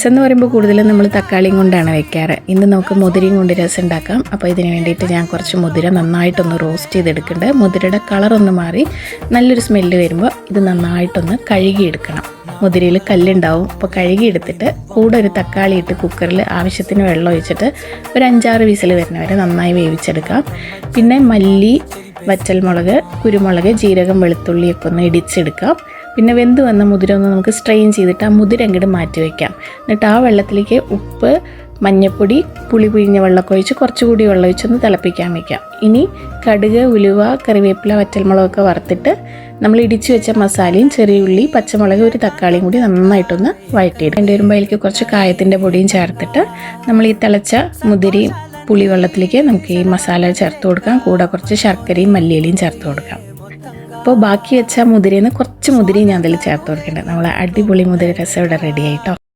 എന്ന് പറയുമ്പോൾ കൂടുതലും നമ്മൾ തക്കാളിയും കൊണ്ടാണ് വെക്കാറ്. ഇന്ന് നമുക്ക് മുതിരയും കൊണ്ട് രസം ഉണ്ടാക്കാം. അപ്പോൾ ഇതിന് വേണ്ടിയിട്ട് ഞാൻ കുറച്ച് മുതിര നന്നായിട്ടൊന്ന് റോസ്റ്റ് ചെയ്തെടുക്കുന്നുണ്ട്. മുതിരയുടെ കളറൊന്ന് മാറി നല്ലൊരു സ്മെല്ല് വരുമ്പോൾ ഇത് നന്നായിട്ടൊന്ന് കഴുകിയെടുക്കണം. മുതിരയിൽ കല്ലുണ്ടാവും. അപ്പോൾ കഴുകിയെടുത്തിട്ട് കൂടെ ഒരു തക്കാളി ഇട്ട് കുക്കറിൽ ആവശ്യത്തിന് വെള്ളം ഒഴിച്ചിട്ട് ഒരു 5-6 വിസിൽ വരുന്നവരെ നന്നായി വേവിച്ചെടുക്കാം. പിന്നെ മല്ലി, വറ്റൽമുളക്, കുരുമുളക്, ജീരകം, വെളുത്തുള്ളിയൊക്കെ ഒന്ന് ഇടിച്ചെടുക്കാം. പിന്നെ വെന്ത് വന്ന മുതിര ഒന്ന് നമുക്ക് സ്ട്രെയിൻ ചെയ്തിട്ട് ആ മുതിര അങ്ങോട്ട് മാറ്റി വയ്ക്കാം. എന്നിട്ട് ആ വെള്ളത്തിലേക്ക് ഉപ്പ്, മഞ്ഞൾപ്പൊടി, പുളി പിഴിഞ്ഞ വെള്ളമൊക്കെ ഒഴിച്ച് കുറച്ചുകൂടി വെള്ളം ഒഴിച്ചൊന്ന് തിളപ്പിക്കാൻ വയ്ക്കാം. ഇനി കടുക്, ഉലുവ, കറിവേപ്പില, വറ്റൽമുളകൊക്കെ വറുത്തിട്ട് നമ്മൾ ഇടിച്ചു വെച്ച മസാലയും ചെറിയ ഉള്ളി, പച്ചമുളക്, ഒരു തക്കാളിയും കൂടി നന്നായിട്ടൊന്ന് വഴറ്റിയിടും. അതിൻ്റെ വരുമ്പോൾ അതിലേക്ക് കുറച്ച് കായത്തിൻ്റെ പൊടിയും ചേർത്തിട്ട് നമ്മൾ ഈ തിളച്ച മുതിരയും പുളി വെള്ളത്തിലേക്ക് നമുക്ക് ഈ മസാല ചേർത്ത് കൊടുക്കാം. കൂടെ കുറച്ച് ശർക്കരയും മല്ലിയിലയും ചേർത്ത് കൊടുക്കാം. അപ്പോൾ ബാക്കി വെച്ച മുതിരയിൽ നിന്ന് കുറച്ച് മുതിരയും ഞാൻ അതിൽ ചേർത്ത് കൊടുക്കേണ്ടത്. നമ്മളെ അടിപൊളി മുതിര രസം ഇവിടെ റെഡി ആയിട്ടോ.